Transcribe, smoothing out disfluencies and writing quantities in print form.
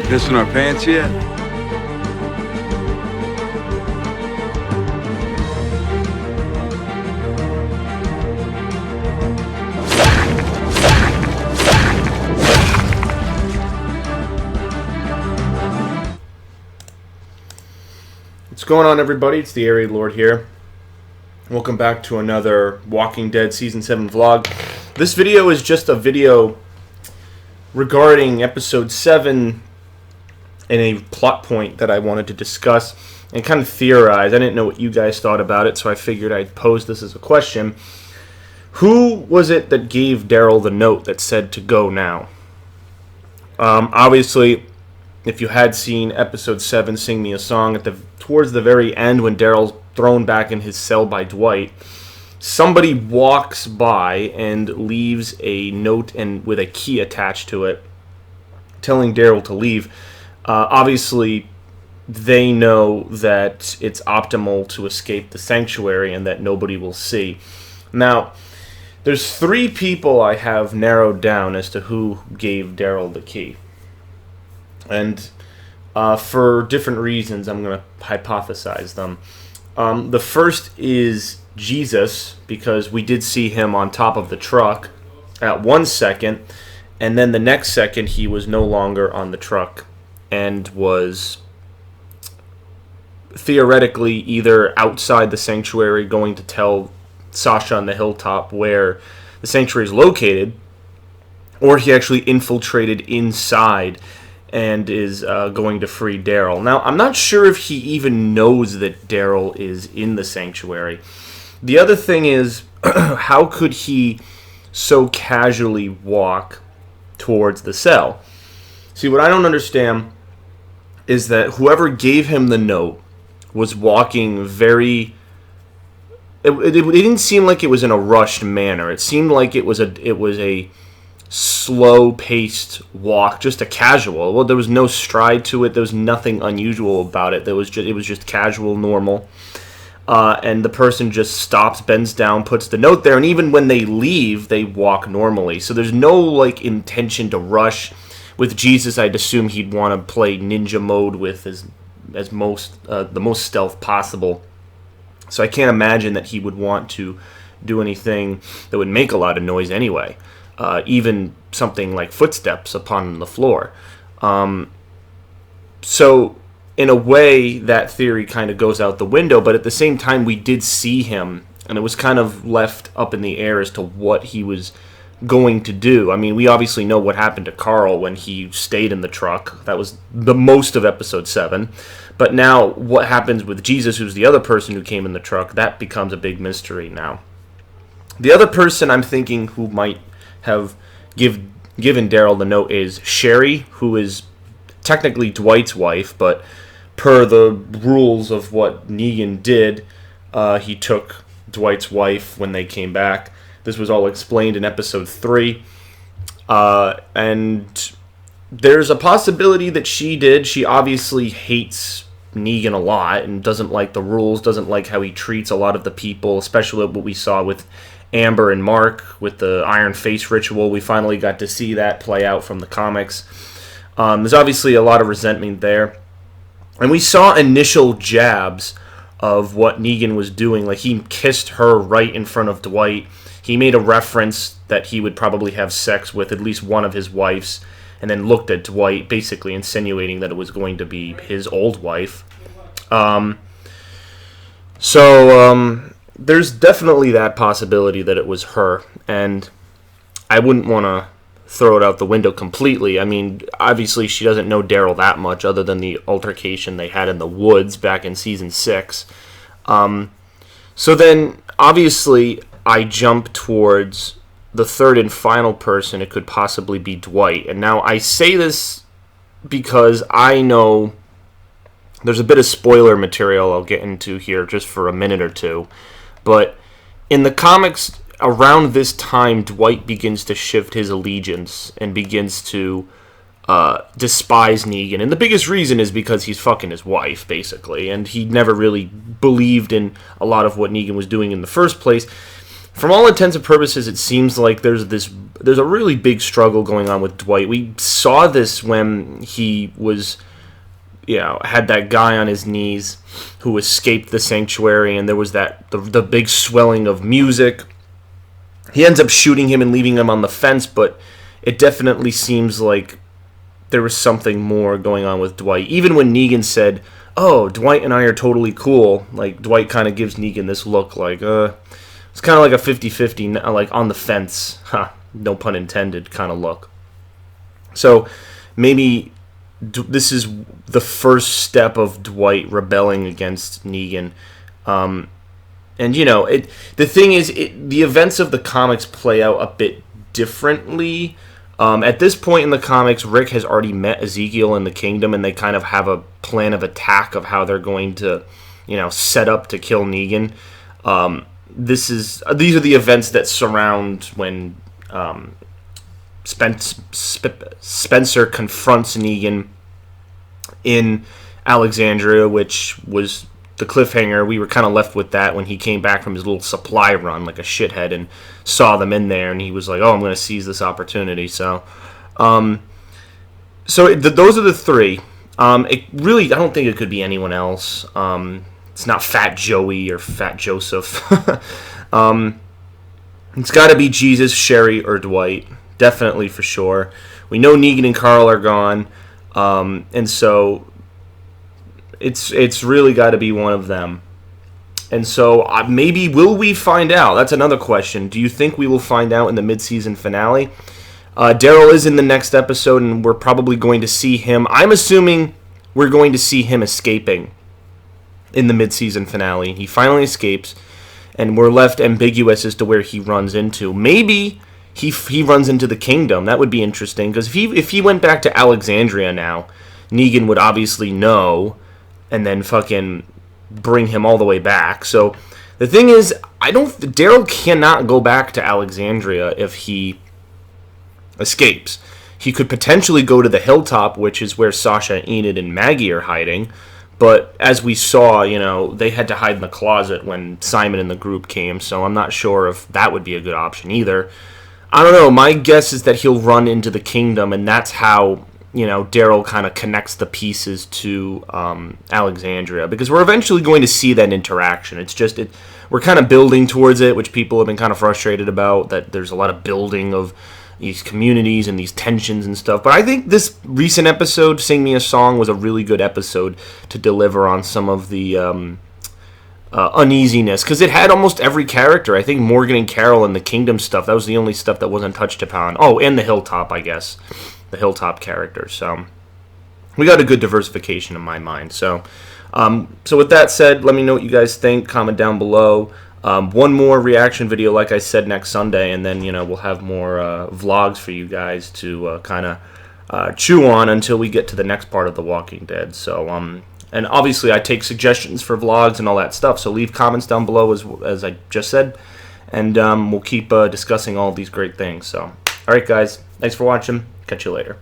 Pissing our pants yet? What's going on, everybody? It's the Area Lord here. Welcome back to another Walking Dead Season 7 vlog. This video is just a video regarding Episode 7 and a plot point that I wanted to discuss and kind of theorize. I didn't know what you guys thought about it, so I figured I'd pose this as a question. Who was it that gave Daryl the note that said to go now? Obviously, if you had seen Episode 7, Sing Me a Song, towards the very end when Daryl's thrown back in his cell by Dwight, somebody walks by and leaves a note and with a key attached to it telling Daryl to leave. Obviously, they know that it's optimal to escape the sanctuary and that nobody will see. Now, there's 3 people I have narrowed down as to who gave Daryl the key. And for different reasons, I'm going to hypothesize them. The first is Jesus, because we did see him on top of the truck at 1 second, and then the next second he was no longer on the truck and was theoretically either outside the sanctuary going to tell Sasha on the hilltop where the sanctuary is located, or he actually infiltrated inside and is going to free Daryl. Now, I'm not sure if he even knows that Daryl is in the sanctuary. The other thing is, how could he so casually walk towards the cell? See, what I don't understand is that whoever gave him the note was walking very... It didn't seem like it was in a rushed manner. It seemed like it was a slow-paced walk, just a casual. Well, there was no stride to it. There was nothing unusual about it. It was just casual, normal. And the person just stops, bends down, puts the note there, and even when they leave, they walk normally. So there's no intention to rush. With Jesus, I'd assume he'd want to play ninja mode with the most stealth possible. So I can't imagine that he would want to do anything that would make a lot of noise anyway. Even something like footsteps upon the floor. So, in a way, that theory kind of goes out the window, but at the same time, we did see him, and it was kind of left up in the air as to what he was going to do. I mean, we obviously know what happened to Carl when he stayed in the truck. That was the most of Episode 7. But now, what happens with Jesus, who's the other person who came in the truck, that becomes a big mystery now. The other person I'm thinking who might have given Daryl the note is Sherry, who is technically Dwight's wife, but per the rules of what Negan did, he took Dwight's wife when they came back. This was all explained in Episode 3. And there's a possibility that she did. She obviously hates Negan a lot and doesn't like the rules, doesn't like how he treats a lot of the people, especially what we saw with Amber and Mark with the Iron Face ritual. We finally got to see that play out from the comics. There's obviously a lot of resentment there. And we saw initial jabs of what Negan was doing. Like, he kissed her right in front of Dwight. He made a reference that he would probably have sex with at least one of his wives, and then looked at Dwight, basically insinuating that it was going to be his old wife. There's definitely that possibility that it was her, and I wouldn't want to throw it out the window completely. I mean, obviously she doesn't know Daryl that much other than the altercation they had in the woods back in Season 6. So then, obviously, I jump towards the third and final person. It could possibly be Dwight. And now I say this because I know there's a bit of spoiler material I'll get into here just for a minute or two. But in the comics, around this time, Dwight begins to shift his allegiance and begins to despise Negan. And the biggest reason is because he's fucking his wife, basically. And he never really believed in a lot of what Negan was doing in the first place. from all intents and purposes, it seems like there's a really big struggle going on with Dwight. We saw this when he was, had that guy on his knees who escaped the sanctuary, and there was the big swelling of music. He ends up shooting him and leaving him on the fence, but it definitely seems like there was something more going on with Dwight. Even when Negan said, "Oh, Dwight and I are totally cool," like Dwight kind of gives Negan this look like, it's kind of like a 50-50, like on the fence, no pun intended, kind of look. So maybe this is the first step of Dwight rebelling against Negan. And the thing is, the events of the comics play out a bit differently. At this point in the comics, Rick has already met Ezekiel in the Kingdom, and they kind of have a plan of attack of how they're going to, set up to kill Negan. These are the events that surround when Spencer confronts Negan in Alexandria, which was the cliffhanger. We were kind of left with that when he came back from his little supply run like a shithead and saw them in there, and he was like, "Oh, I'm going to seize this opportunity." So, those are the three. I don't think it could be anyone else. It's not Fat Joey or Fat Joseph. It's got to be Jesus, Sherry, or Dwight. Definitely, for sure. We know Negan and Carl are gone. And so it's really got to be one of them. And so maybe will we find out? That's another question. Do you think we will find out in the mid-season finale? Daryl is in the next episode, and we're probably going to see him. I'm assuming we're going to see him escaping in the mid-season finale. He finally escapes, and we're left ambiguous as to where he runs into. Maybe he runs into the Kingdom. That would be interesting, because if he went back to Alexandria now, Negan would obviously know, and then fucking bring him all the way back. So the thing is, Daryl cannot go back to Alexandria if he escapes. He could potentially go to the hilltop, which is where Sasha, Enid, and Maggie are hiding. But as we saw, they had to hide in the closet when Simon and the group came, so I'm not sure if that would be a good option either. I don't know. My guess is that he'll run into the Kingdom, and that's how, Daryl kind of connects the pieces to Alexandria, because we're eventually going to see that interaction. It's just, we're kind of building towards it, which people have been kind of frustrated about, that there's a lot of building of these communities and these tensions and stuff. But I think this recent episode, Sing Me a Song, was a really good episode to deliver on some of the uneasiness, because it had almost every character. I think Morgan and Carol and the Kingdom stuff, that was the only stuff that wasn't touched upon. Oh, and the Hilltop, I guess. The Hilltop characters. So we got a good diversification in my mind. So with that said, let me know what you guys think. Comment down below. One more reaction video, like I said, next Sunday, and then we'll have more vlogs for you guys to kind of chew on until we get to the next part of The Walking Dead. So and obviously I take suggestions for vlogs and all that stuff, so leave comments down below as I just said, and we'll keep discussing all these great things. So alright guys, thanks for watching, catch you later.